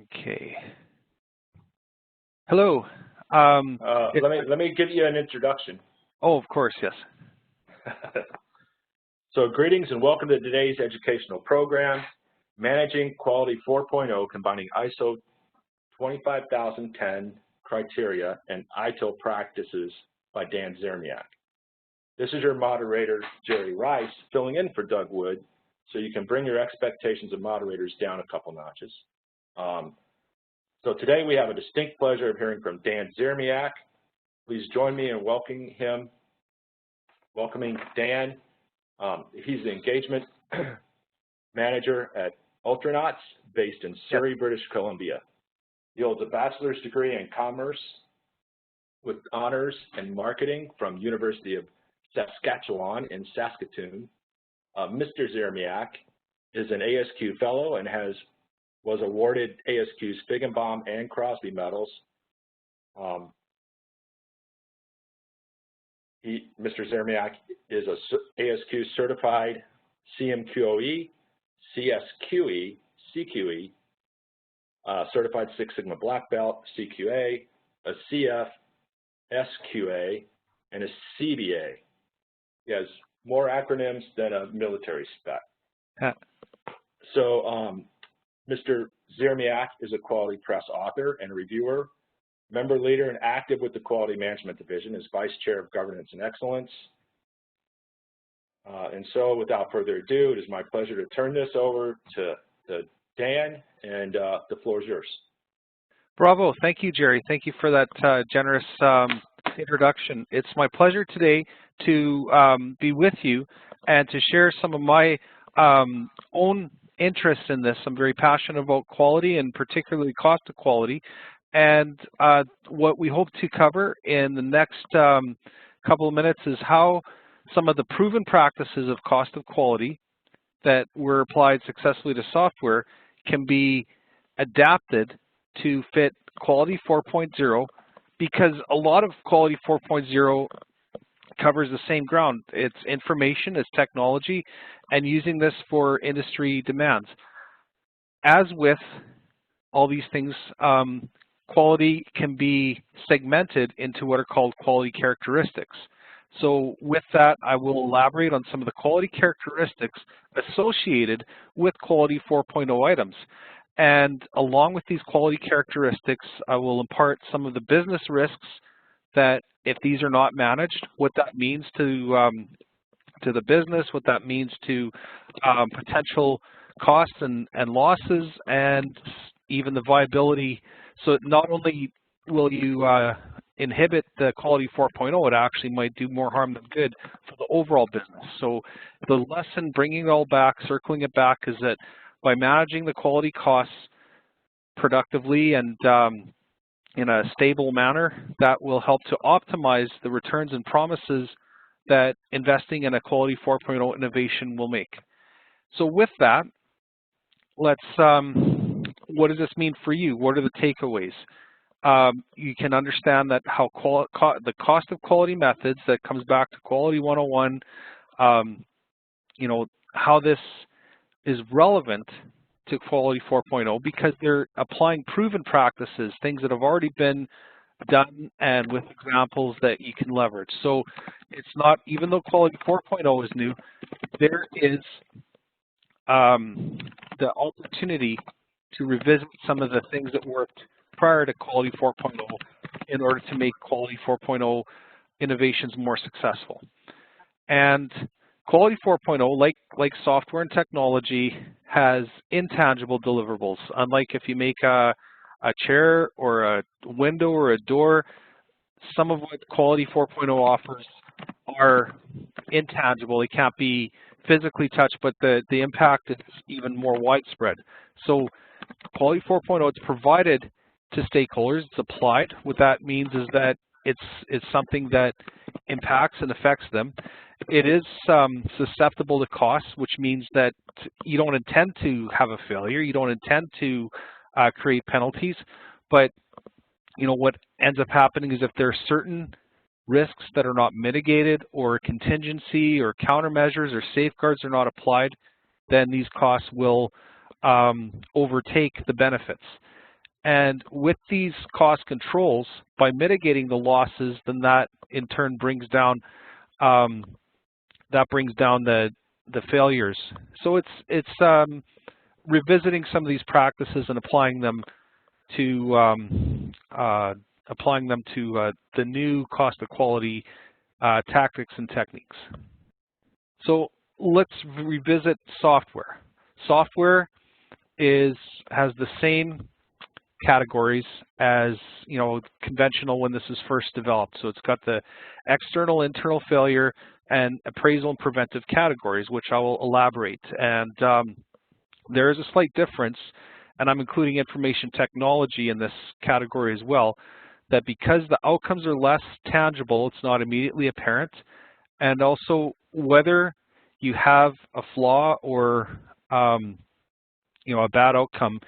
Okay. Hello. Let me give you an introduction. Oh, of course, yes. So greetings and welcome to today's educational program, Managing Quality 4.0, combining ISO 25010 criteria and ITIL practices by Dan Zrymiak. This is your moderator, Jerry Rice, filling in for Doug Wood, so you can bring your expectations of moderators down a couple notches. So today we have a distinct pleasure of hearing from Dan Zrymiak. Please join me in welcoming Dan. He's the engagement manager at Ultranauts, based in Surrey, British Columbia. He holds a bachelor's degree in commerce with honors in marketing from University of Saskatchewan in Saskatoon. Mr. Zrymiak is an ASQ fellow and was awarded ASQ's Feigenbaum and Crosby medals. Mr. Zrymiak is a ASQ certified CMQOE, CSQE, CQE, certified Six Sigma Black Belt, CQA, a CF, SQA, and a CBA. He has more acronyms than a military spec. So Mr. Zrymiak is a Quality Press author and reviewer, member leader and active with the Quality Management Division, is Vice Chair of Governance and Excellence. And so without further ado, it is my pleasure to turn this over to Dan, and the floor is yours. Bravo. Thank you, Jerry. Thank you for that generous introduction. It's my pleasure today to be with you and to share some of my own interest in this. I'm very passionate about quality and particularly cost of quality. And what we hope to cover in the next couple of minutes is how some of the proven practices of cost of quality that were applied successfully to software can be adapted to fit Quality 4.0, because a lot of Quality 4.0 covers the same ground. It's information, it's technology, and using this for industry demands. As with all these things, quality can be segmented into what are called quality characteristics. So with that, I will elaborate on some of the quality characteristics associated with Quality 4.0 items. And along with these quality characteristics, I will impart some of the business risks that, if these are not managed, what that means to the business, what that means to potential costs and losses, and even the viability. So not only will you inhibit the Quality 4.0, it actually might do more harm than good for the overall business. So the lesson, bringing it all back, circling it back, is that by managing the quality costs productively and in a stable manner, that will help to optimize the returns and promises that investing in a Quality 4.0 innovation will make. So with that, let's, what does this mean for you? What are the takeaways? You can understand that how the cost of quality methods, that comes back to Quality 101, you know, how this is relevant to Quality 4.0, because they're applying proven practices, things that have already been done and with examples that you can leverage. So it's not, even though Quality 4.0 is new, there is the opportunity to revisit some of the things that worked prior to Quality 4.0 in order to make Quality 4.0 innovations more successful. And Quality 4.0, like software and technology, has intangible deliverables. Unlike if you make a chair or a window or a door, some of what Quality 4.0 offers are intangible. They can't be physically touched, but the impact is even more widespread. So Quality 4.0, it's provided to stakeholders, it's applied. What that means is that it's something that impacts and affects them. It is susceptible to costs, which means that you don't intend to have a failure, you don't intend to create penalties, but you know what ends up happening is if there are certain risks that are not mitigated, or contingency or countermeasures or safeguards are not applied, then these costs will overtake the benefits. And with these cost controls, by mitigating the losses, then that in turn brings down the failures. So it's revisiting some of these practices and applying them to the new cost of quality tactics and techniques. So let's revisit software. Software has the same categories as conventional when this is first developed. So it's got the external, internal failure, and appraisal and preventive categories, which I will elaborate. And there is a slight difference, and I'm including information technology in this category as well, that because the outcomes are less tangible, it's not immediately apparent, and also whether you have a flaw or a bad outcome,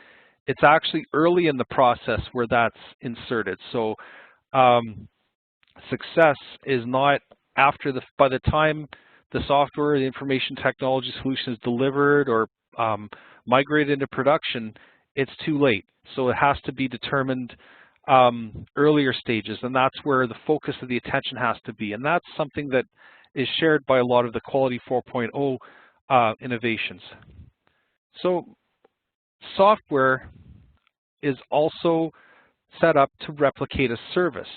it's actually early in the process where that's inserted. So success is not by the time the software, the information technology solution is delivered or migrated into production, it's too late. So it has to be determined earlier stages, and that's where the focus of the attention has to be. And that's something that is shared by a lot of the Quality 4.0 innovations. So software is also set up to replicate a service.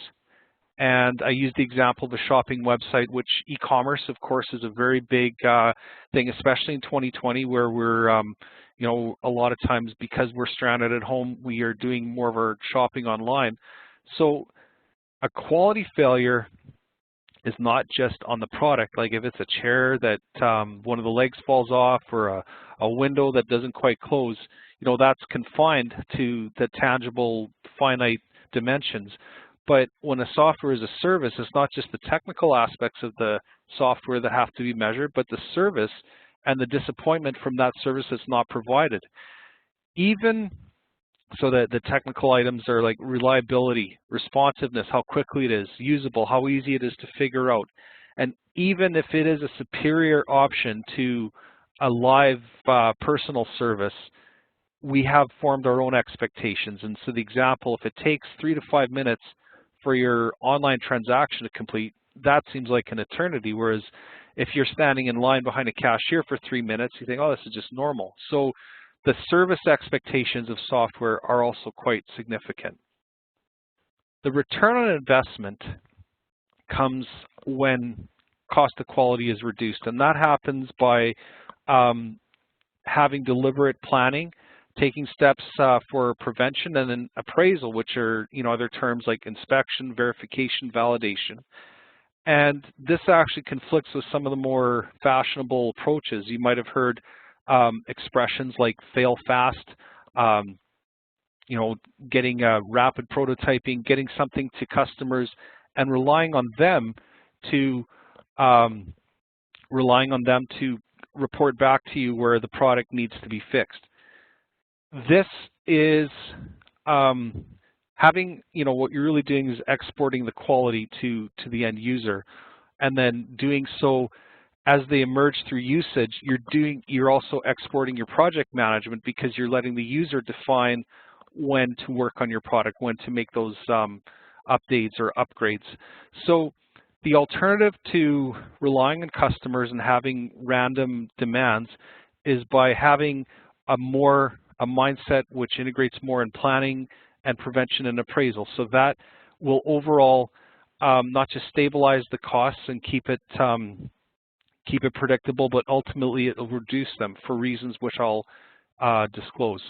And I used the example of the shopping website, which e-commerce, of course, is a very big thing, especially in 2020, where we're, a lot of times because we're stranded at home, we are doing more of our shopping online. So a quality failure is not just on the product. Like if it's a chair that one of the legs falls off or a window that doesn't quite close, that's confined to the tangible, finite dimensions. But when a software is a service, it's not just the technical aspects of the software that have to be measured, but the service and the disappointment from that service that's not provided. Even so that the technical items are like reliability, responsiveness, how quickly it is, usable, how easy it is to figure out. And even if it is a superior option to a live personal service, we have formed our own expectations. And so the example, if it takes 3 to 5 minutes for your online transaction to complete, that seems like an eternity. Whereas if you're standing in line behind a cashier for 3 minutes, you think, oh, this is just normal. So the service expectations of software are also quite significant. The return on investment comes when cost of quality is reduced, and that happens by having deliberate planning, taking steps for prevention, and then appraisal, which are other terms like inspection, verification, validation. And this actually conflicts with some of the more fashionable approaches. You might have heard expressions like fail fast, getting rapid prototyping, getting something to customers, and relying on them to report back to you where the product needs to be fixed. This is having, what you're really doing is exporting the quality to the end user, and then doing so as they emerge through usage. You're also exporting your project management because you're letting the user define when to work on your product, when to make those updates or upgrades. So the alternative to relying on customers and having random demands is by having a mindset which integrates more in planning and prevention and appraisal. So that will overall not just stabilize the costs and keep it predictable, but ultimately it will reduce them for reasons which I'll disclose.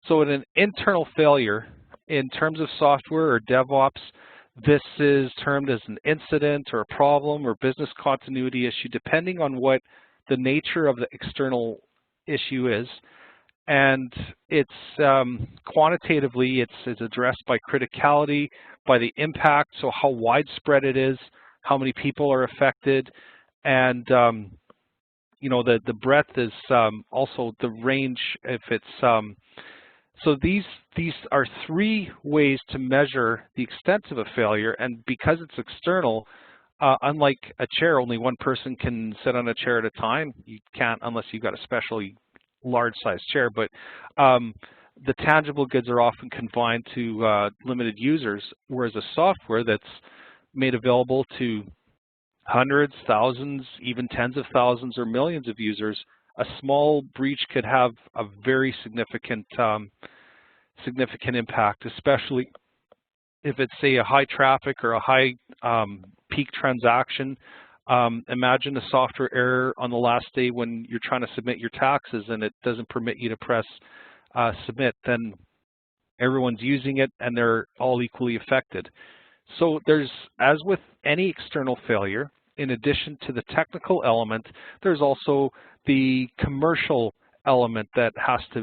So in an internal failure, in terms of software or DevOps, this is termed as an incident or a problem or business continuity issue, depending on what the nature of the external issue is. And it's quantitatively, it's addressed by criticality, by the impact, so how widespread it is, how many people are affected, and the breadth is also the range. If it's so these are 3 ways to measure the extent of a failure, and because it's external, unlike a chair, only one person can sit on a chair at a time. You can't unless you've got a specially large size chair, but the tangible goods are often confined to limited users, whereas a software that's made available to hundreds, thousands, even tens of thousands or millions of users, a small breach could have a very significant impact, especially if it's, say, a high traffic or a high peak transaction. Imagine a software error on the last day when you're trying to submit your taxes and it doesn't permit you to press submit, then everyone's using it and they're all equally affected. So there's, as with any external failure, in addition to the technical element, there's also the commercial element that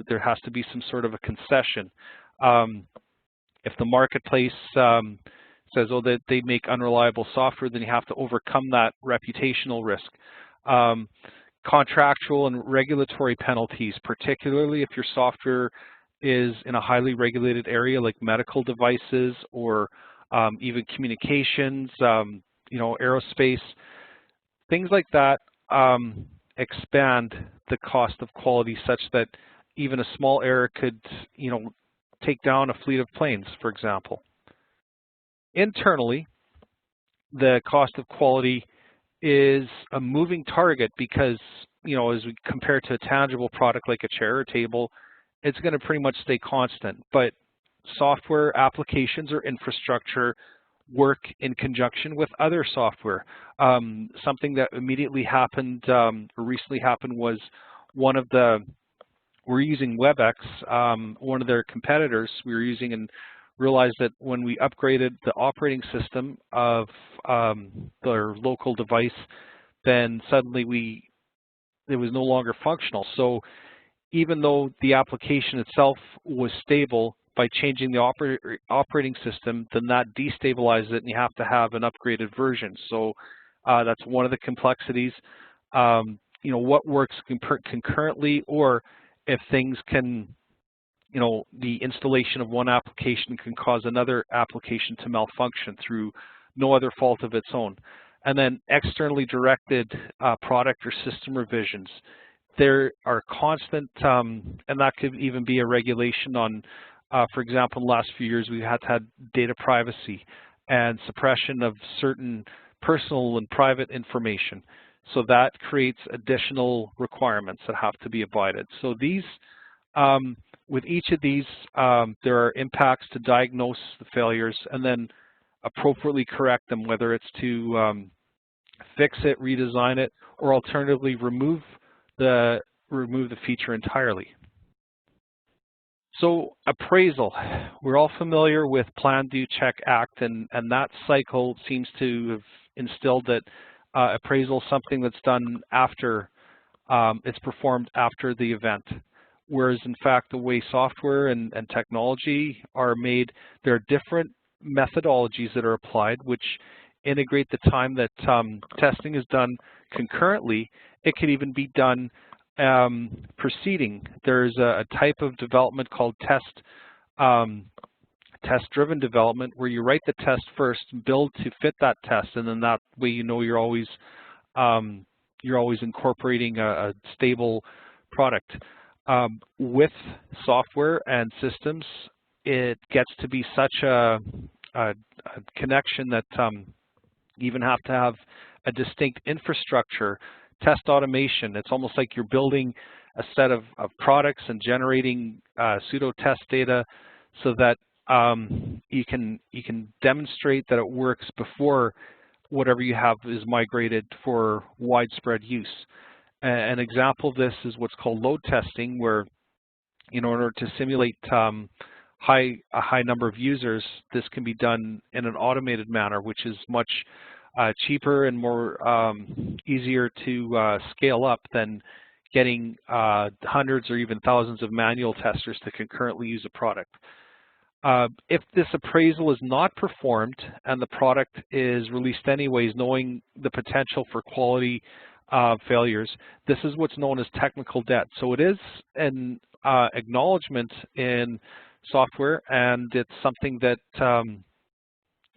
there has to be some sort of a concession. If the marketplace says, oh, that they make unreliable software, then you have to overcome that reputational risk. Contractual and regulatory penalties, particularly if your software is in a highly regulated area like medical devices or even communications, aerospace, things like that expand the cost of quality such that even a small error could, take down a fleet of planes, for example. Internally, the cost of quality is a moving target because, as we compare to a tangible product like a chair or table, it's going to pretty much stay constant. But software applications or infrastructure work in conjunction with other software. Something that immediately happened, or recently happened, was we're using WebEx, one of their competitors we were using, and realized that when we upgraded the operating system of their local device, then suddenly it was no longer functional. So even though the application itself was stable, by changing the operating system, then that destabilizes it and you have to have an upgraded version. So that's one of the complexities. What works concurrently, or if things can, the installation of one application can cause another application to malfunction through no other fault of its own. And then externally directed product or system revisions. There are constant, and that could even be a regulation on, for example, in the last few years, we've had to have data privacy and suppression of certain personal and private information. So that creates additional requirements that have to be abided. So these, with each of these, there are impacts to diagnose the failures and then appropriately correct them, whether it's to fix it, redesign it, or alternatively remove the feature entirely. So appraisal, we're all familiar with Plan, Do, Check, Act, and that cycle seems to have instilled that appraisal is something that's done after, it's performed after the event. Whereas in fact, the way software and technology are made, there are different methodologies that are applied, which integrate the time that testing is done concurrently. It could even be done preceding. There's a type of development called test-driven development, where you write the test first, build to fit that test, and then that way you're always incorporating a stable product. With software and systems, it gets to be such a connection that you even have to have a distinct infrastructure, test automation. It's almost like you're building a set of products and generating pseudo test data so that you can demonstrate that it works before whatever you have is migrated for widespread use. An example of this is what's called load testing, where in order to simulate a high number of users, this can be done in an automated manner, which is much cheaper and more easier to scale up than getting hundreds or even thousands of manual testers to concurrently use a product. If this appraisal is not performed and the product is released anyways, knowing the potential for quality failures, this is what's known as technical debt. So it is an acknowledgement in software, and it's something that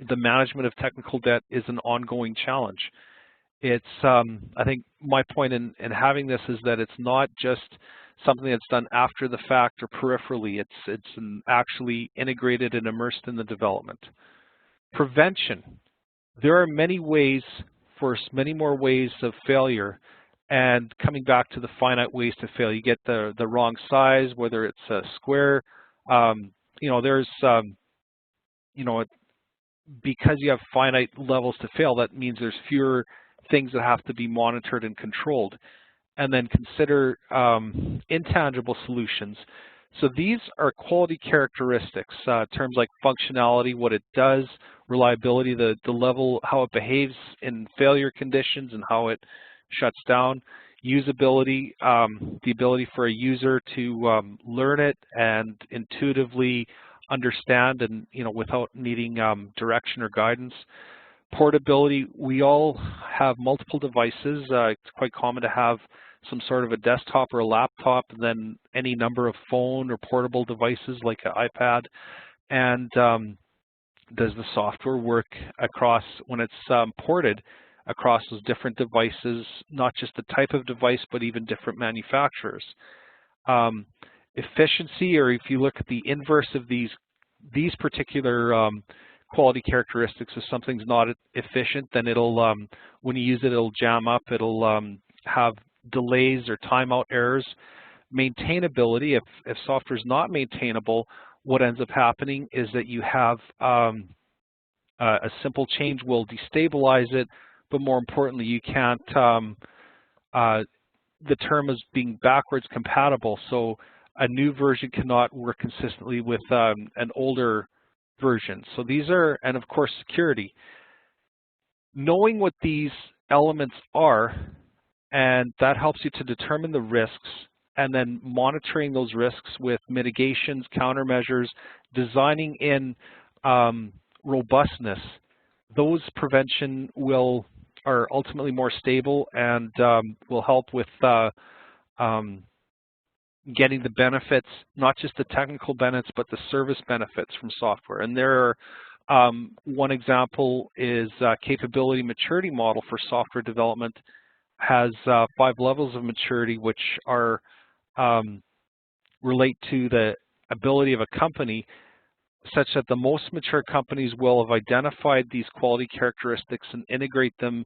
the management of technical debt is an ongoing challenge. It's, I think my point in having this is that it's not just something that's done after the fact or peripherally. It's actually integrated and immersed in the development. Prevention. There are many ways, many more ways of failure, and coming back to the finite ways to fail. You get the wrong size, whether it's a square. There's because you have finite levels to fail, that means there's fewer things that have to be monitored and controlled. And then consider intangible solutions. So these are quality characteristics, terms like functionality, what it does, reliability, the level, how it behaves in failure conditions and how it shuts down, usability, the ability for a user to learn it and intuitively understand and, without needing direction or guidance. Portability, we all have multiple devices. It's quite common to have some sort of a desktop or a laptop, and then any number of phone or portable devices like an iPad. And does the software work across, when it's ported across those different devices, not just the type of device, but even different manufacturers? Efficiency, or if you look at the inverse of these particular quality characteristics, if something's not efficient, then it'll, when you use it, it'll jam up, it'll have delays or timeout errors. Maintainability, if software is not maintainable, what ends up happening is that you have a simple change will destabilize it, but more importantly, you can't, the term is being backwards compatible, so a new version cannot work consistently with an older version. So these are, and of course, security. Knowing what these elements are, and that helps you to determine the risks, and then monitoring those risks with mitigations, countermeasures, designing in robustness. Those prevention are ultimately more stable and will help with getting the benefits, not just the technical benefits, but the service benefits from software. And there are, one example is capability maturity model for software development has 5 levels of maturity, which are relate to the ability of a company, such that the most mature companies will have identified these quality characteristics and integrate them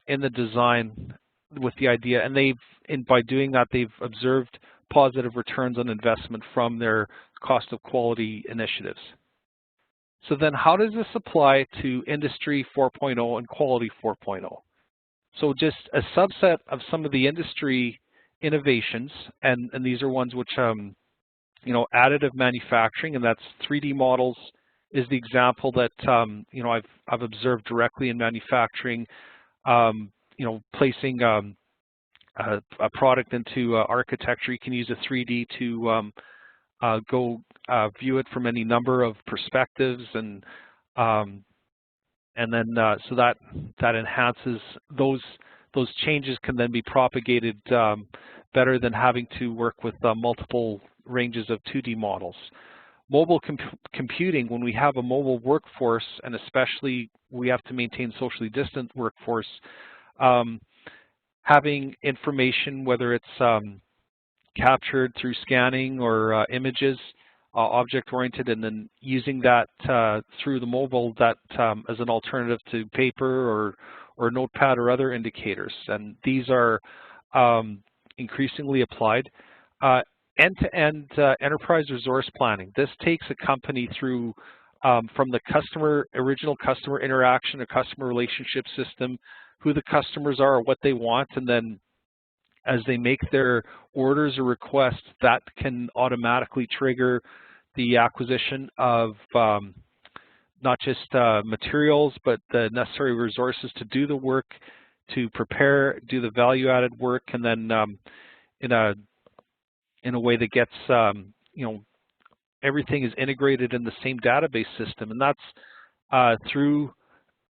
in the design with the idea, and by doing that, they've observed positive returns on investment from their cost of quality initiatives. So then how does this apply to Industry 4.0 and Quality 4.0? So just a subset of some of the industry innovations, and these are ones which, additive manufacturing, and that's 3D models is the example that, I've observed directly in manufacturing, placing a product into architecture. You can use a 3D to go view it from any number of perspectives, and then so that enhances those changes can then be propagated better than having to work with multiple ranges of 2D models. Mobile computing, when we have a mobile workforce, and especially we have to maintain socially distant workforce, having information, whether it's captured through scanning or images, object-oriented, and then using that through the mobile, that as an alternative to paper or notepad or other indicators. And these are increasingly applied. End-to-end enterprise resource planning. This takes a company through from the original customer interaction, a customer relationship system, who the customers are, what they want, and then as they make their orders or requests, that can automatically trigger the acquisition of not just materials, but the necessary resources to do the work, to prepare, do the value-added work, and then in a way that gets, everything is integrated in the same database system, and that's through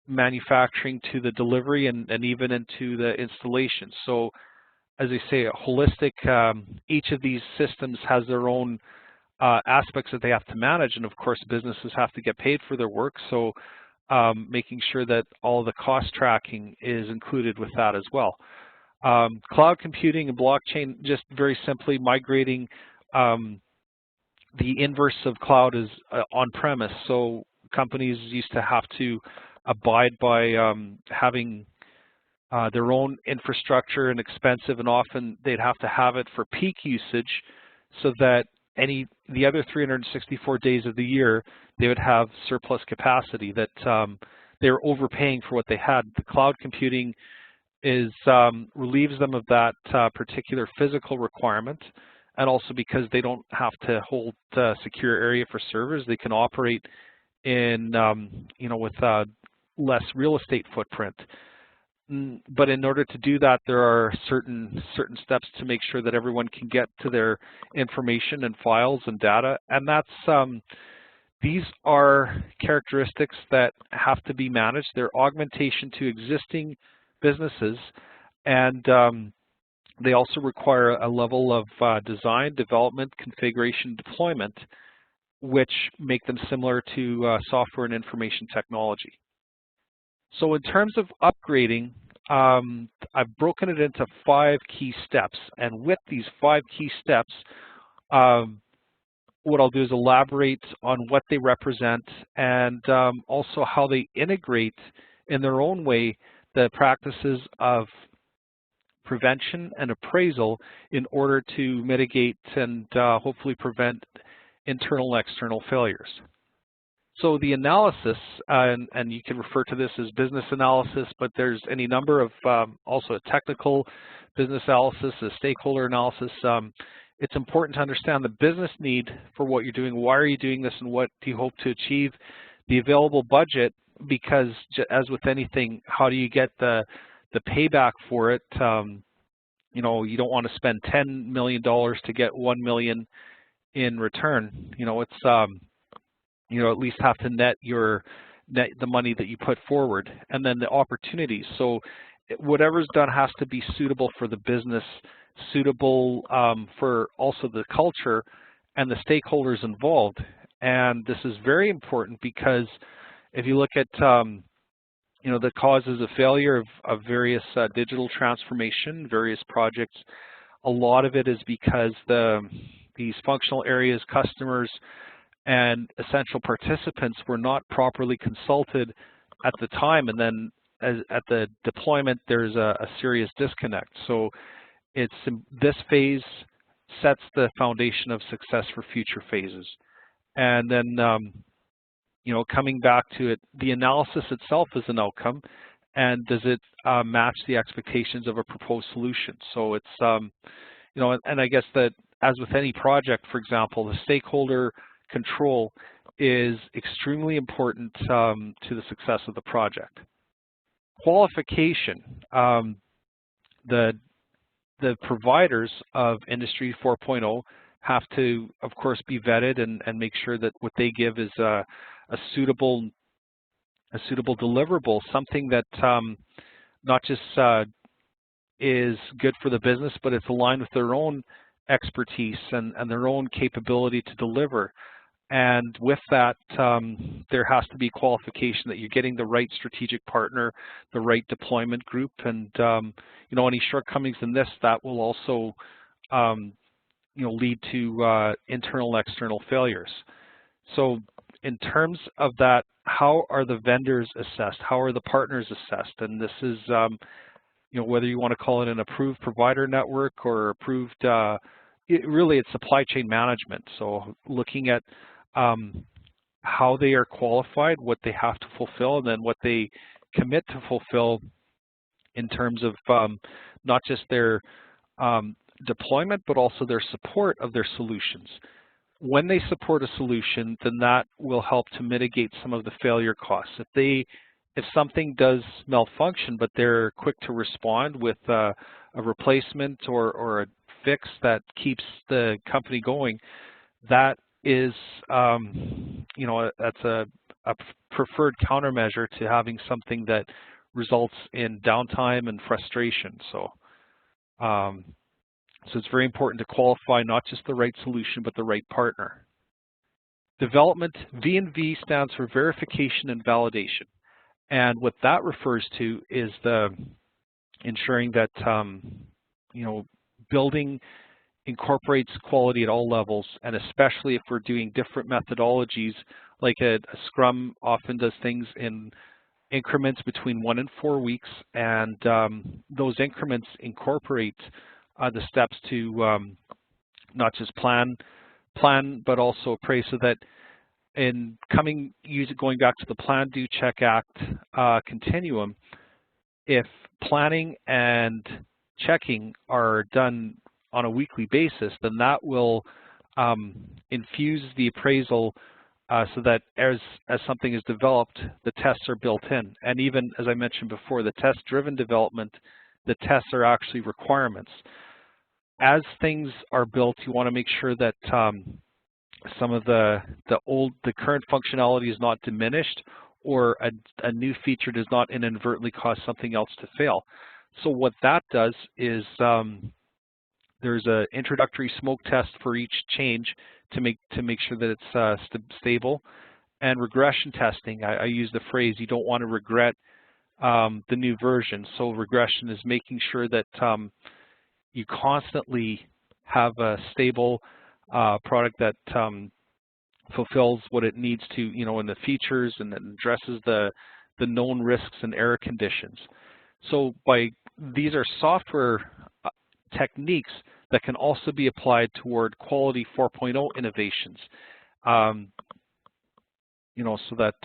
manufacturing to the delivery and even into the installation. So, as I say, a holistic, each of these systems has their own aspects that they have to manage, and of course businesses have to get paid for their work, so making sure that all the cost tracking is included with that as well. Cloud computing and blockchain, just very simply migrating. The inverse of cloud is on-premise. So companies used to have to abide by having their own infrastructure and expensive, and often they'd have to have it for peak usage so that the other 364 days of the year, they would have surplus capacity, that they were overpaying for what they had. The cloud computing relieves them of that particular physical requirement, and also because they don't have to hold secure area for servers, they can operate in with less real estate footprint. But in order to do that, there are certain steps to make sure that everyone can get to their information and files and data, and these are characteristics that have to be managed. They're augmentation to existing businesses, and they also require a level of design, development, configuration, deployment, which make them similar to software and information technology. So in terms of upgrading, I've broken it into 5 key steps, and with these 5 key steps, what I'll do is elaborate on what they represent, and also how they integrate in their own way the practices of prevention and appraisal in order to mitigate and hopefully prevent internal and external failures. So the analysis, and you can refer to this as business analysis, but there's any number of also a technical business analysis, a stakeholder analysis. It's important to understand the business need for what you're doing, why are you doing this, and what do you hope to achieve, the available budget, because as with anything, how do you get the payback for it? You don't want to spend $10 million to get $1 million in return. It's at least have to net the money that you put forward, and then the opportunities. So whatever's done has to be suitable for the business, suitable for also the culture and the stakeholders involved. And this is very important because if you look at the causes of failure of various digital transformation, various projects, a lot of it is because these functional areas, customers, and essential participants were not properly consulted at the time, and then at the deployment there's a serious disconnect. So this phase sets the foundation of success for future phases. And then coming back to it, the analysis itself is an outcome, and does it match the expectations of a proposed solution? So it's and I guess that as with any project, for example, the stakeholder control is extremely important to the success of the project. Qualification. The providers of Industry 4.0 have to, of course, be vetted and make sure that what they give is a suitable deliverable, something that not just is good for the business, but it's aligned with their own expertise and their own capability to deliver. And with that, there has to be qualification that you're getting the right strategic partner, the right deployment group, and any shortcomings in this, that will also lead to internal and external failures. So in terms of that, how are the vendors assessed? How are the partners assessed? And this is whether you want to call it an approved provider network or approved, really it's supply chain management. So looking at how they are qualified, what they have to fulfill, and then what they commit to fulfill in terms of not just their deployment, but also their support of their solutions. When they support a solution, then that will help to mitigate some of the failure costs. If something does malfunction, but they're quick to respond with a replacement or a fix that keeps the company going, that is, that's a preferred countermeasure to having something that results in downtime and frustration. So it's very important to qualify not just the right solution, but the right partner. Development, V&V stands for verification and validation. And what that refers to is the ensuring that building incorporates quality at all levels, and especially if we're doing different methodologies, like a Scrum often does things in increments between 1 and 4 weeks, and those increments incorporate the steps to not just plan, but also appraise, so that in going back to the plan, do, check, act continuum, if planning and checking are done on a weekly basis, then that will infuse the appraisal so that as something is developed, the tests are built in. And even, as I mentioned before, the test-driven development, the tests are actually requirements. As things are built, you want to make sure that some of the current functionality is not diminished, or a new feature does not inadvertently cause something else to fail. So what that does is there's an introductory smoke test for each change to make sure that it's stable, and regression testing. I use the phrase, you don't want to regret the new version. So regression is making sure that you constantly have a stable product that fulfills what it needs to, in the features, and that addresses the known risks and error conditions. So these are software techniques that can also be applied toward quality 4.0 innovations. So that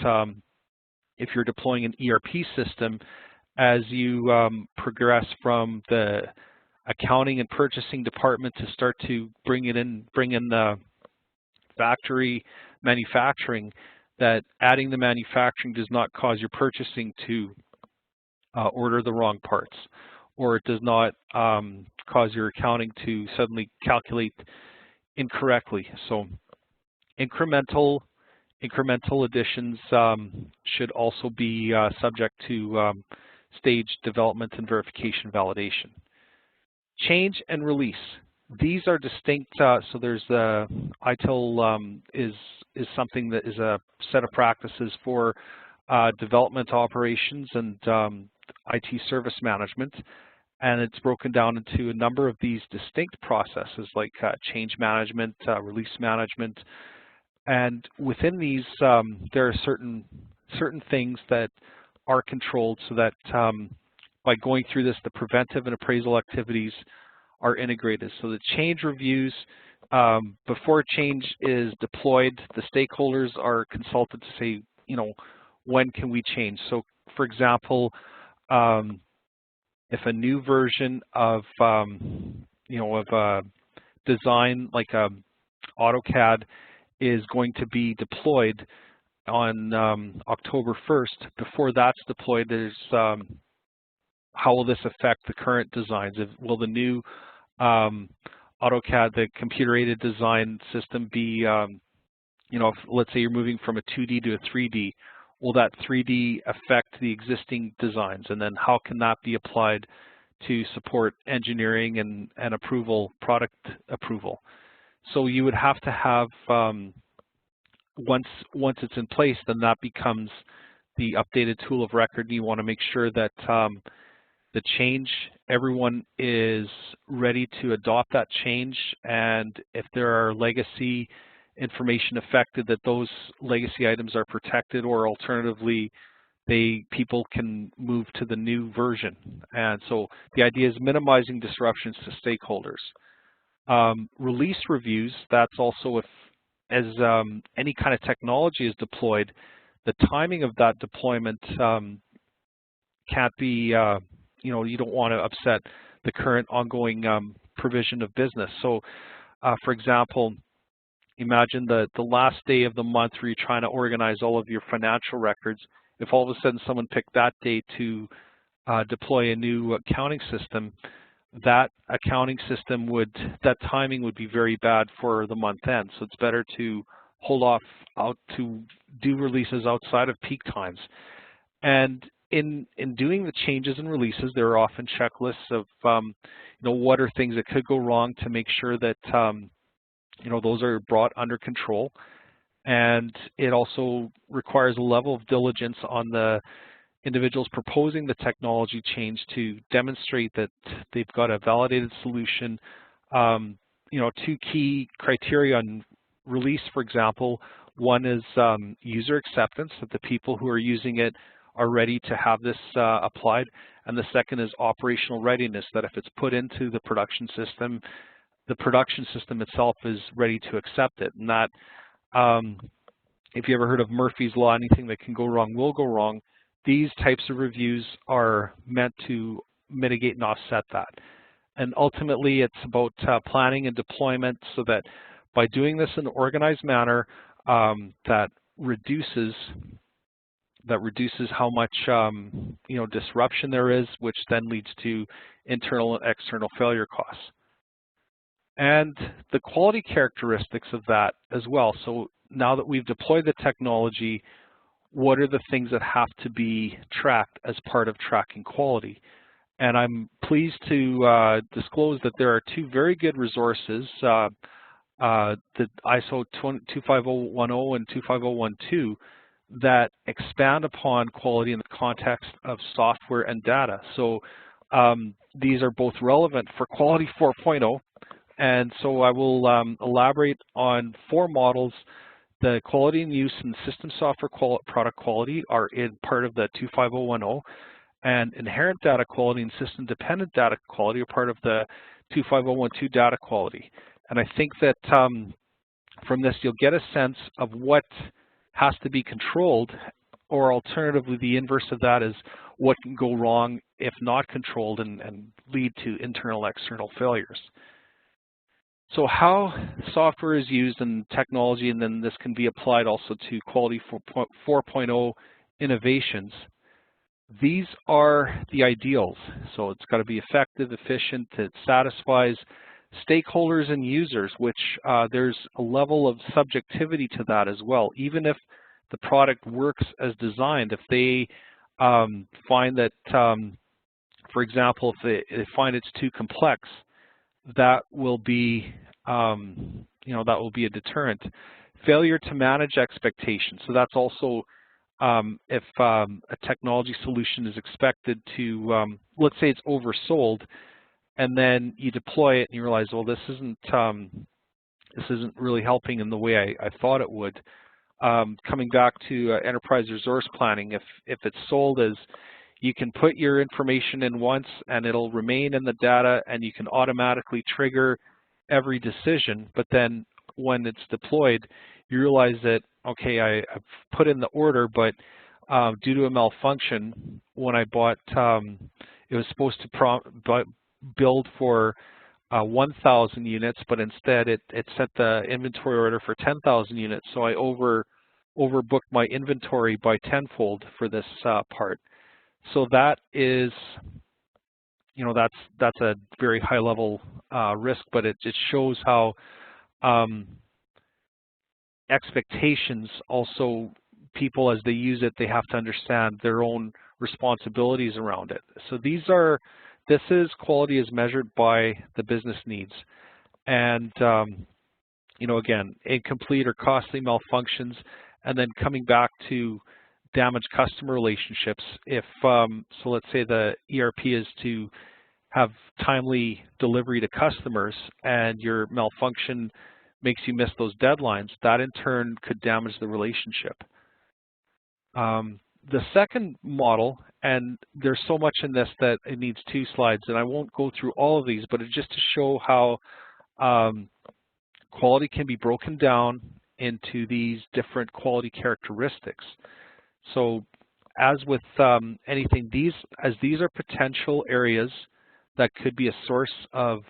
if you're deploying an ERP system, as you progress from the accounting and purchasing department to start to bring in the factory manufacturing, that adding the manufacturing does not cause your purchasing to order the wrong parts, or it does not cause your accounting to suddenly calculate incorrectly. So incremental additions should also be subject to stage development and verification validation. Change and release. These are distinct. So there's the ITIL is something that is a set of practices for development operations and IT service management, and it's broken down into a number of these distinct processes, like change management, release management, and within these there are certain things that are controlled, so that by going through this, the preventive and appraisal activities are integrated. So the change reviews, before change is deployed, the stakeholders are consulted to say, when can we change? So for example, if a new version of a design like AutoCAD is going to be deployed on October 1st, before that's deployed, there's how will this affect the current designs? Will the new AutoCAD, the computer-aided design system, be, if, let's say you're moving from a 2D to a 3D, will that 3D affect the existing designs? And then how can that be applied to support engineering and approval, product approval? So you would have to have, once it's in place, then that becomes the updated tool of record. And you want to make sure that the change, everyone is ready to adopt that change, and if there are legacy information affected, that those legacy items are protected, or alternatively, people can move to the new version. And so the idea is minimizing disruptions to stakeholders. Release reviews, that's also as any kind of technology is deployed, the timing of that deployment can't be, you don't want to upset the current ongoing provision of business. So for example, imagine the last day of the month where you're trying to organize all of your financial records. If all of a sudden someone picked that day to deploy a new accounting system, that accounting system that timing would be very bad for the month end. So it's better to hold off to do releases outside of peak times. And in doing the changes and releases, there are often checklists of what are things that could go wrong, to make sure that those are brought under control. And it also requires a level of diligence on the individuals proposing the technology change to demonstrate that they've got a validated solution. Two key criteria on release, for example, one is user acceptance, that the people who are using it are ready to have this applied, and the second is operational readiness, that if it's put into the production system itself is ready to accept it. And that, if you ever heard of Murphy's Law, anything that can go wrong will go wrong. These types of reviews are meant to mitigate and offset that. And ultimately, it's about planning and deployment, so that by doing this in an organized manner, that reduces how much disruption there is, which then leads to internal and external failure costs. And the quality characteristics of that as well. So now that we've deployed the technology, what are the things that have to be tracked as part of tracking quality? And I'm pleased to disclose that there are two very good resources, the ISO 25010 and 25012, that expand upon quality in the context of software and data. So these are both relevant for Quality 4.0, and so I will elaborate on 4 models. The quality and use and system software product quality are in part of the 25010, and inherent data quality and system dependent data quality are part of the 25012 data quality. And I think that from this you'll get a sense of what has to be controlled, or alternatively the inverse of that is what can go wrong if not controlled and lead to internal external failures. So how software is used in technology, and then this can be applied also to Quality 4.0 innovations. These are the ideals. So it's got to be effective, efficient, it satisfies stakeholders and users, which there's a level of subjectivity to that as well. Even if the product works as designed, if they find that, for example, if they find it's too complex, that will be, that will be a deterrent. Failure to manage expectations. So that's also if a technology solution is expected to, let's say it's oversold, and then you deploy it and you realize, well, this isn't really helping in the way I thought it would. Coming back to enterprise resource planning, if it's sold as you can put your information in once and it'll remain in the data and you can automatically trigger every decision, but then when it's deployed, you realize that, okay, I've put in the order, but due to a malfunction, when I bought, it was supposed to build for 1,000 units, but instead it set the inventory order for 10,000 units, so I overbooked my inventory by tenfold for this part. So that is, that's a very high level risk, but it just shows how expectations also, people as they use it, they have to understand their own responsibilities around it. So this is quality as measured by the business needs. And, again, incomplete or costly malfunctions, and then coming back to damaged customer relationships. If, so let's say the ERP is to have timely delivery to customers and your malfunction makes you miss those deadlines, that in turn could damage the relationship. The second model, and there's so much in this that it needs 2 slides, and I won't go through all of these, but it's just to show how quality can be broken down into these different quality characteristics. So as with anything, these are potential areas that could be a source of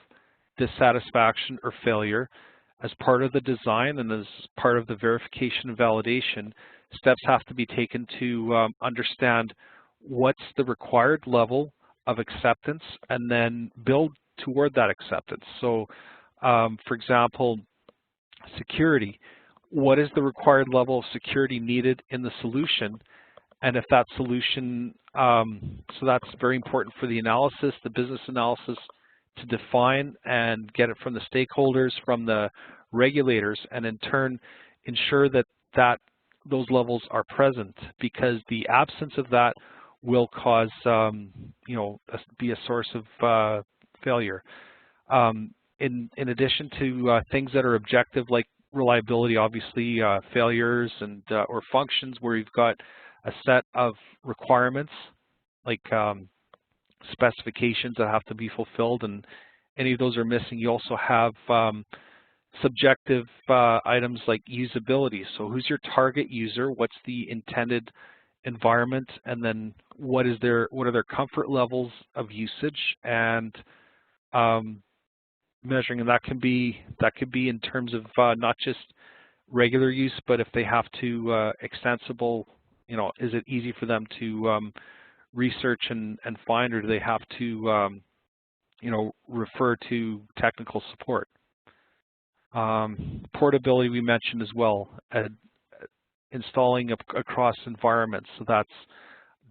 dissatisfaction or failure. As part of the design and as part of the verification and validation, steps have to be taken to understand what's the required level of acceptance and then build toward that acceptance. So, for example, security. What is the required level of security needed in the solution? And if that solution, so that's very important for the analysis, the business analysis, to define and get it from the stakeholders, from the regulators, and in turn ensure that those levels are present, because the absence of that will cause, you know, be a source of failure. In addition to things that are objective like reliability, obviously failures and or functions where you've got a set of requirements like specifications that have to be fulfilled, and any of those are missing. You also have subjective items like usability. So who's your target user? What's the intended environment? And then what are their comfort levels of usage and measuring? And that could be in terms of not just regular use, but if they have to extensible, you know, is it easy for them to research and find, or do they have to you know, refer to technical support? Portability we mentioned as well, installing across environments. So that's,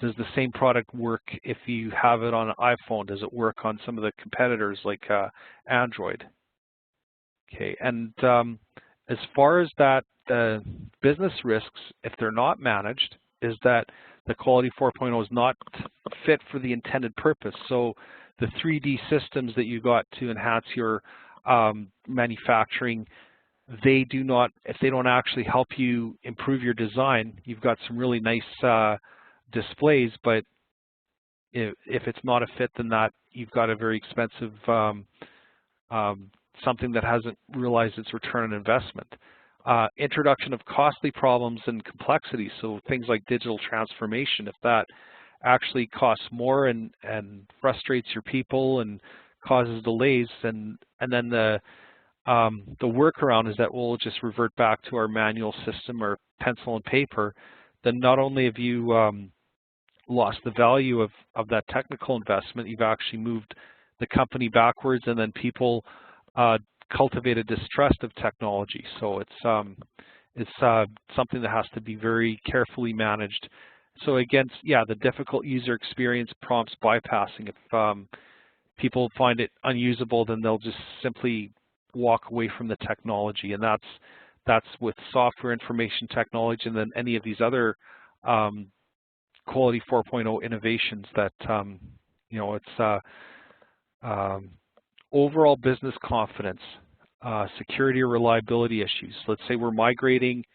does the same product work if you have it on an iPhone? Does it work on some of the competitors like Android? Okay, and as far as that, the business risks, if they're not managed, is that the Quality 4.0 is not fit for the intended purpose. So the 3D systems that you got to enhance your manufacturing, they do not, if they don't actually help you improve your design, you've got some really nice displays, but if it's not a fit, then that you've got a very expensive something that hasn't realized its return on investment. Introduction of costly problems and complexities, so things like digital transformation, if that actually costs more and frustrates your people and causes delays, and then the workaround is that we'll just revert back to our manual system or pencil and paper, then not only have you lost the value of that technical investment, you've actually moved the company backwards, and then people cultivate a distrust of technology. So it's something that has to be very carefully managed. So against, yeah, the difficult user experience prompts bypassing. If people find it unusable, then they'll just simply walk away from the technology, and that's with software information technology, and then any of these other Quality 4.0 innovations that you know, it's overall business confidence, security or reliability issues. Let's say we're migrating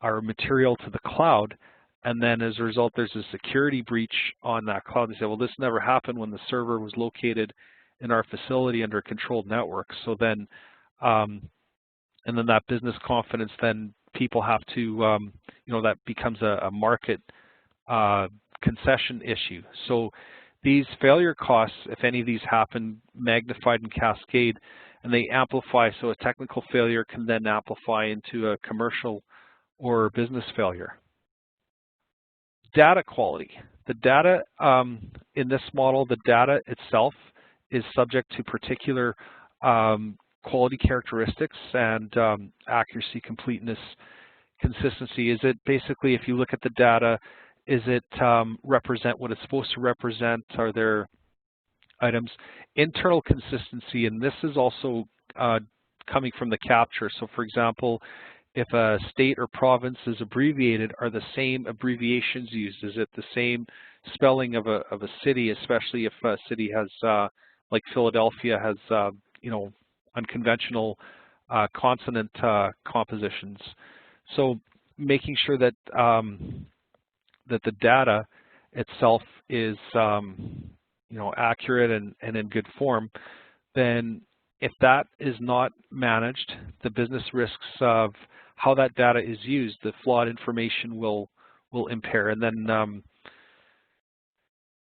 our material to the cloud, and then as a result there's a security breach on that cloud. They say, well, this never happened when the server was located in our facility under a controlled network. So then, and then that business confidence, then people have to, you know, that becomes a market concession issue. So these failure costs, if any of these happen, magnified and cascade, and they amplify. So a technical failure can then amplify into a commercial or business failure. Data quality. The data in this model, the data itself is subject to particular quality characteristics and accuracy, completeness, consistency. Is it basically, if you look at the data, is it represent what it's supposed to represent? Are there items? Internal consistency, and this is also coming from the capture. So for example, if a state or province is abbreviated, are the same abbreviations used? Is it the same spelling of a city, especially if a city has, like Philadelphia has, you know, unconventional consonant compositions. So making sure that that the data itself is, you know, accurate and in good form, then if that is not managed, the business risks of how that data is used, the flawed information will impair. And then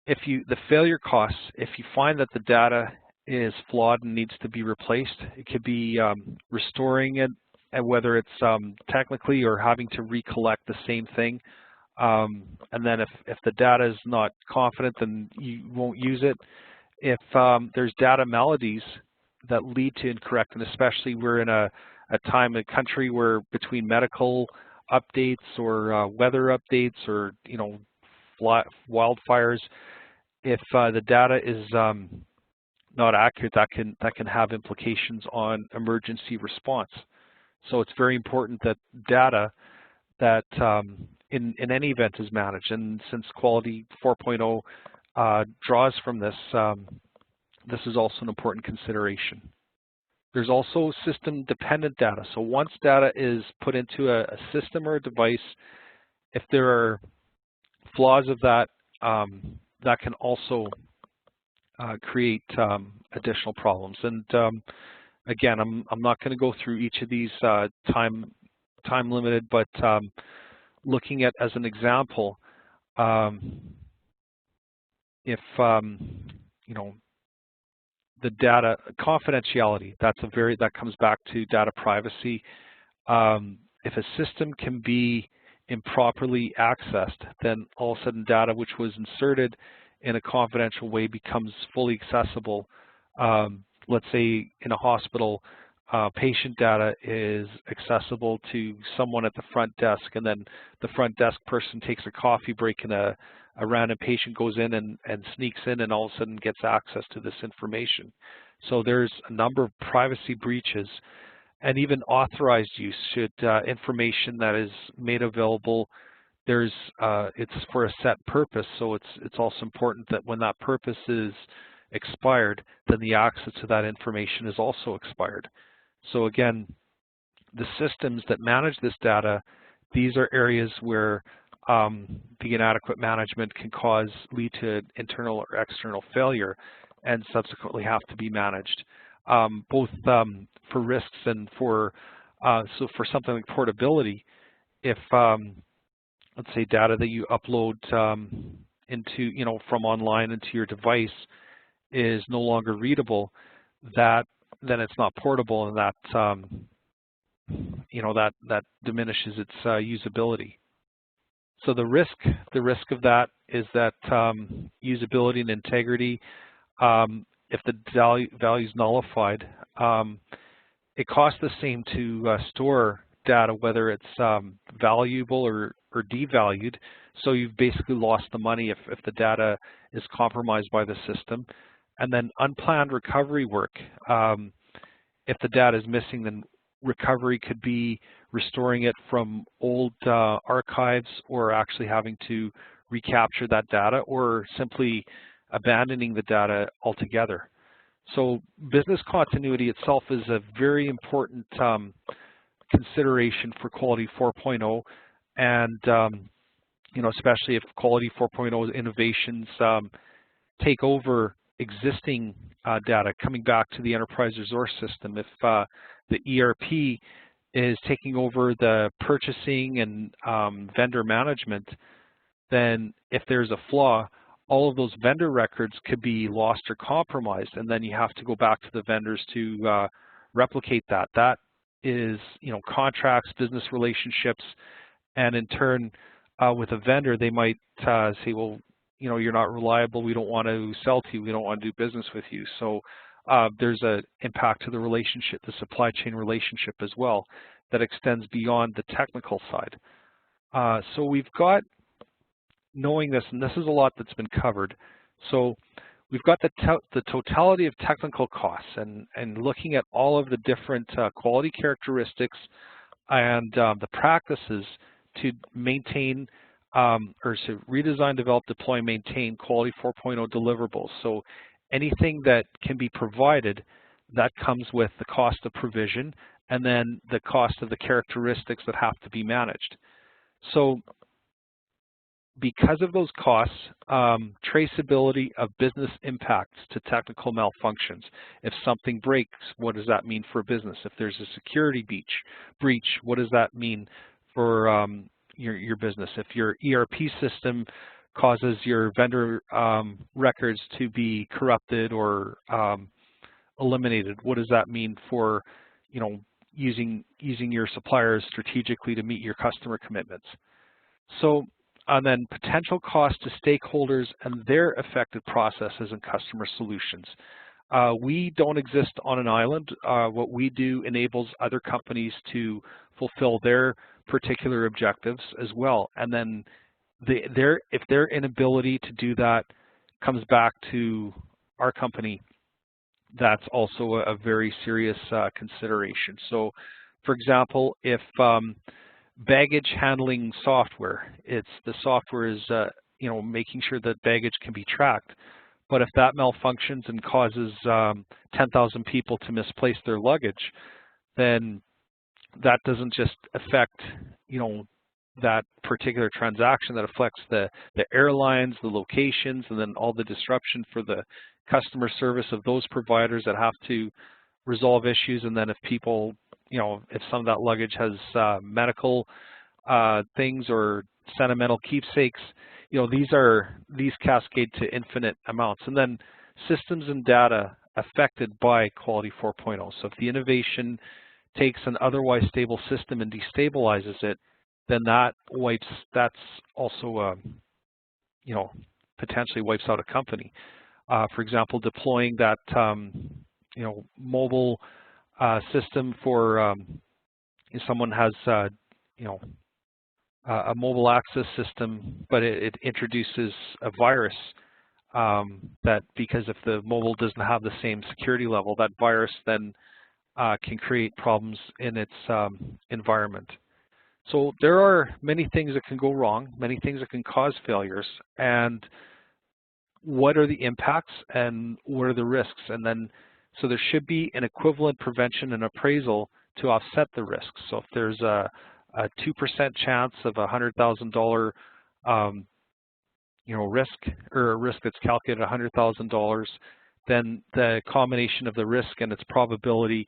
the failure costs, if you find that the data is flawed and needs to be replaced, it could be restoring it, and whether it's technically or having to recollect the same thing. And then if the data is not confident, then you won't use it. If there's data maladies that lead to incorrect, and especially we're in a time in a country where between medical updates or weather updates or, you know, wildfires, if the data is not accurate, that can have implications on emergency response. So it's very important that data that in any event is managed. And since Quality 4.0 draws from this, this is also an important consideration. There's also system-dependent data. So once data is put into a system or a device, if there are flaws of that, that can also create additional problems. And again, I'm not going to go through each of these time limited, but looking at as an example, if you know, the data confidentiality, that comes back to data privacy. If a system can be improperly accessed, then all of a sudden data which was inserted in a confidential way becomes fully accessible. Let's say in a hospital, patient data is accessible to someone at the front desk, and then the front desk person takes a coffee break and a random patient goes in and sneaks in and all of a sudden gets access to this information. So there's a number of privacy breaches, and even authorized use should information that is made available, it's for a set purpose, so it's also important that when that purpose is expired, then the access to that information is also expired. So again, the systems that manage this data, these are areas where the inadequate management can lead to internal or external failure and subsequently have to be managed, both for risks and for something like portability. If let's say data that you upload into, from online into your device is no longer readable, then it's not portable, and that that diminishes its usability. So the risk of that is that usability and integrity, if the value is nullified, it costs the same to store data, whether it's valuable or devalued. So you've basically lost the money if the data is compromised by the system. And then unplanned recovery work. If the data is missing, then recovery could be restoring it from old archives, or actually having to recapture that data, or simply abandoning the data altogether. So business continuity itself is a very important consideration for Quality 4.0, and especially if Quality 4.0 innovations take over existing data. Coming back to the enterprise resource system, if the ERP is taking over the purchasing and vendor management, then if there's a flaw, all of those vendor records could be lost or compromised, and then you have to go back to the vendors to replicate that. That is, contracts, business relationships, and in turn, with a vendor, they might say, well, you're not reliable, we don't want to sell to you, we don't want to do business with you. So there's an impact to the relationship, the supply chain relationship as well, that extends beyond the technical side. So we've got, knowing this, and this is a lot that's been covered, so we've got the totality of technical costs, and looking at all of the different quality characteristics and the practices to maintain or to redesign, develop, deploy, maintain Quality 4.0 deliverables. So anything that can be provided, that comes with the cost of provision, and then the cost of the characteristics that have to be managed. So because of those costs, traceability of business impacts to technical malfunctions. If something breaks, what does that mean for a business? If there's a security breach, what does that mean for your business? If your ERP system causes your vendor records to be corrupted or eliminated, what does that mean for using your suppliers strategically to meet your customer commitments? So, and then potential cost to stakeholders and their affected processes and customer solutions. We don't exist on an island. What we do enables other companies to fulfill their particular objectives as well. And then if their inability to do that comes back to our company, that's also a very serious consideration. So, for example, if baggage handling software. It's the software is making sure that baggage can be tracked. But if that malfunctions and causes 10,000 people to misplace their luggage, then that doesn't just affect that particular transaction. That affects the airlines, the locations, and then all the disruption for the customer service of those providers that have to resolve issues. And then if people, if some of that luggage has medical things or sentimental keepsakes, these cascade to infinite amounts. And then systems and data affected by Quality 4.0. So if the innovation takes an otherwise stable system and destabilizes it, then that's also potentially wipes out a company. For example, deploying that mobile system for if someone has a mobile access system, but it introduces a virus that, because if the mobile doesn't have the same security level, that virus then can create problems in its environment. So there are many things that can go wrong, many things that can cause failures, and what are the impacts and what are the risks? And then, so there should be an equivalent prevention and appraisal to offset the risks. So if there's a 2% chance of a $100,000 risk, or a risk that's calculated at $100,000, then the combination of the risk and its probability,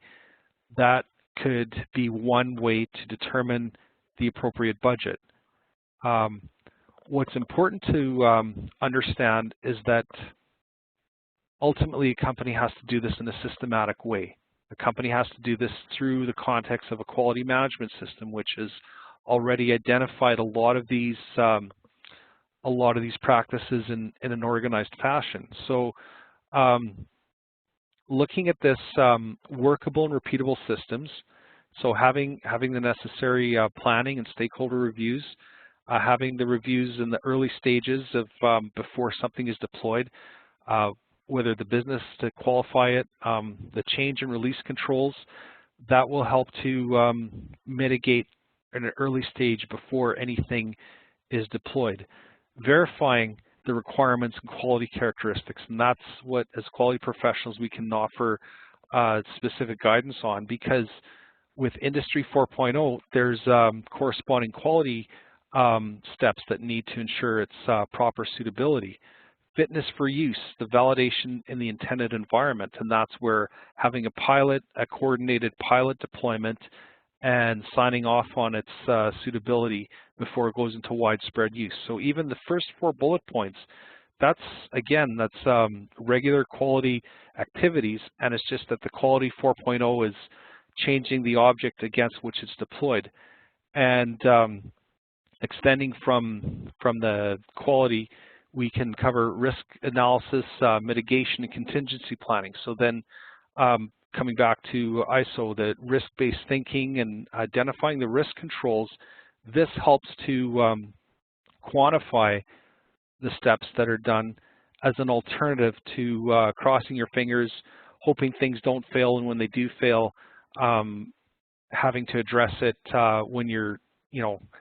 that could be one way to determine the appropriate budget. What's important to understand is that ultimately a company has to do this in a systematic way. The company has to do this through the context of a quality management system, which has already identified a lot of these practices in an organized fashion. So looking at this workable and repeatable systems, so having the necessary planning and stakeholder reviews, having the reviews in the early stages of before something is deployed, whether the business to qualify it, the change and release controls, that will help to mitigate in an early stage before anything is deployed. Verifying the requirements and quality characteristics, and that's what, as quality professionals, we can offer specific guidance on, because with Industry 4.0, there's corresponding quality steps that need to ensure its proper suitability. Fitness for use, the validation in the intended environment, and that's where having a coordinated pilot deployment and signing off on its suitability before it goes into widespread use. So even the first 4 bullet points, that's regular quality activities, and it's just that the Quality 4.0 is changing the object against which it's deployed. And extending from the quality, we can cover risk analysis, mitigation, and contingency planning. So then coming back to ISO, the risk-based thinking and identifying the risk controls, this helps to quantify the steps that are done as an alternative to crossing your fingers, hoping things don't fail, and when they do fail, having to address it when you're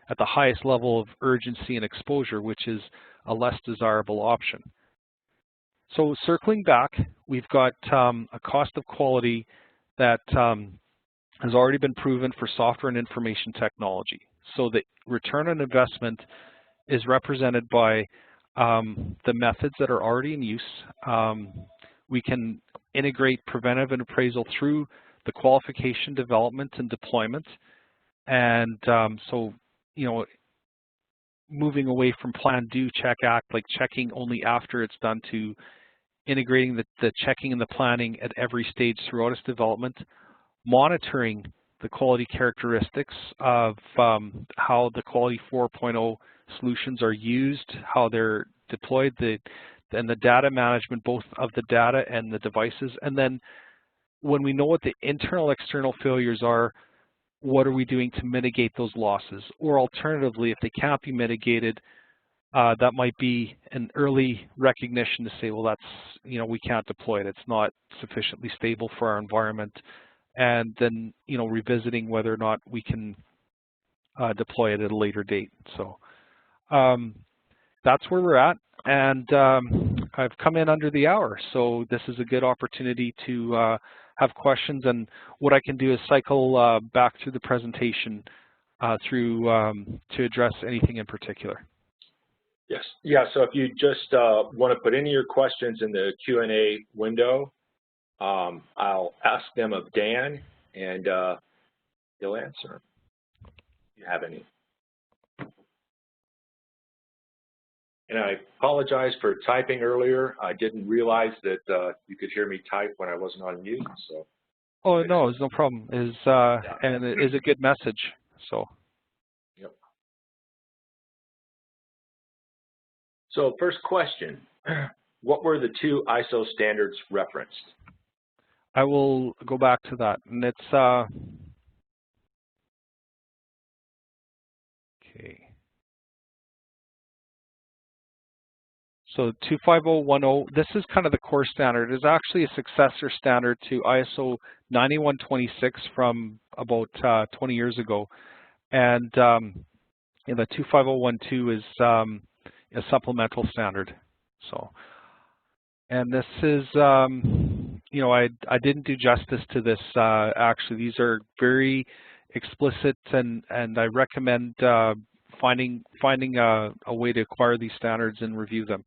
at the highest level of urgency and exposure, which is a less desirable option. So circling back, we've got a cost of quality that has already been proven for software and information technology. So the return on investment is represented by the methods that are already in use. We can integrate preventive and appraisal through the qualification, development, and deployment. And so, moving away from plan, do, check, act, like checking only after it's done, to integrating the checking and the planning at every stage throughout its development, monitoring the quality characteristics of how the Quality 4.0 solutions are used, how they're deployed, and the data management, both of the data and the devices. And then when we know what the internal, external failures are, what are we doing to mitigate those losses? Or alternatively, if they can't be mitigated, that might be an early recognition to say, well, that's, we can't deploy it. It's not sufficiently stable for our environment. And then, revisiting whether or not we can deploy it at a later date. So that's where we're at, and I've come in under the hour, so this is a good opportunity to have questions, and what I can do is cycle back through the presentation to address anything in particular. Yes. Yeah, so if you just want to put any of your questions in the Q&A window, I'll ask them of Dan, and he'll answer them if you have any. And I apologize for typing earlier. I didn't realize that you could hear me type when I wasn't on mute. So. Oh no, it's no problem. And it is a good message. So. Yep. So first question: what were the two ISO standards referenced? I will go back to that, and it's okay. So 25010, this is kind of the core standard. It's actually a successor standard to ISO 9126 from about 20 years ago. And the 25012 is a supplemental standard. So, and this is, you know, I didn't do justice to this. Actually, these are very explicit, and I recommend finding a way to acquire these standards and review them.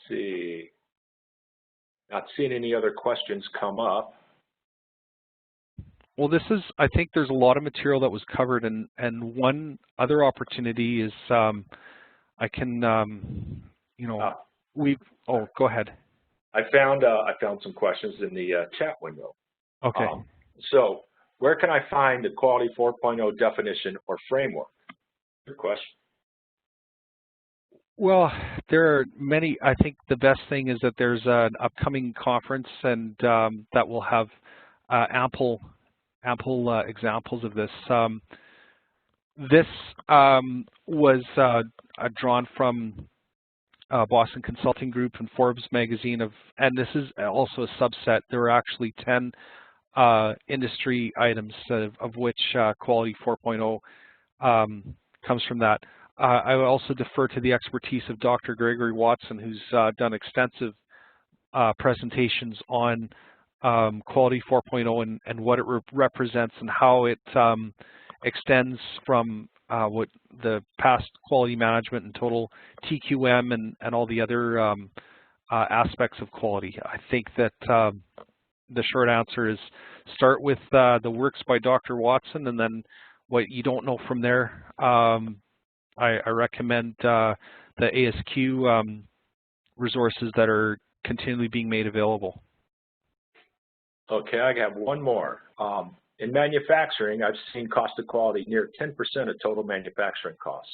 See, not seeing any other questions come up. Well, this is, I think there's a lot of material that was covered, and one other opportunity is I can, you know, go ahead. I found some questions in the chat window. Okay. So where can I find the Quality 4.0 definition or framework? Good question. Well, there are many. I think the best thing is that there's an upcoming conference, and that will have ample examples of this. This was drawn from Boston Consulting Group and Forbes magazine and this is also a subset. There are actually 10 industry items of which Quality 4.0 comes from that. I would also defer to the expertise of Dr. Gregory Watson, who's done extensive presentations on Quality 4.0 and what it represents and how it extends from what the past quality management and total TQM and all the other aspects of quality. I think that the short answer is start with the works by Dr. Watson, and then what you don't know from there, I recommend the ASQ resources that are continually being made available. Okay, I have one more. In manufacturing, I've seen cost of quality near 10% of total manufacturing costs.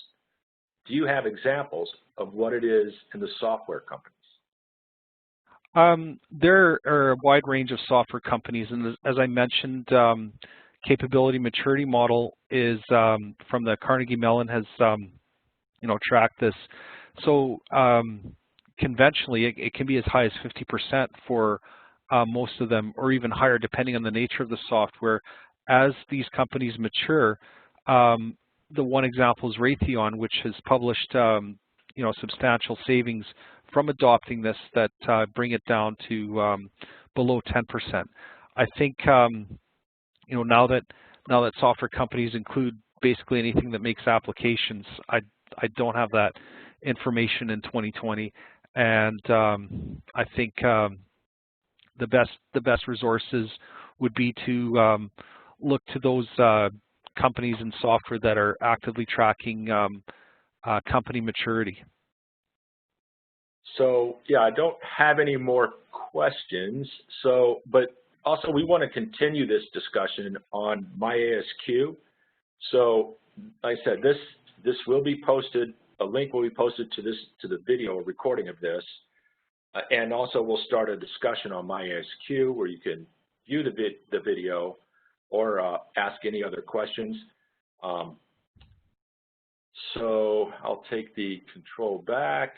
Do you have examples of what it is in the software companies? There are a wide range of software companies, and as I mentioned, capability maturity model is from the Carnegie Mellon has you know, tracked this. So conventionally, it can be as high as 50% for most of them, or even higher depending on the nature of the software. As these companies mature, the one example is Raytheon, which has published you know, substantial savings from adopting this that bring it down to below 10%. I think you know, now that software companies include basically anything that makes applications, I don't have that information in 2020, and I think the best resources would be to look to those companies and software that are actively tracking company maturity. So yeah, I don't have any more questions. So, but also we want to continue this discussion on MyASQ. So, like I said, this will be posted. A link will be posted to the video recording of this, and also we'll start a discussion on MyASQ where you can view the video or ask any other questions. So I'll take the control back.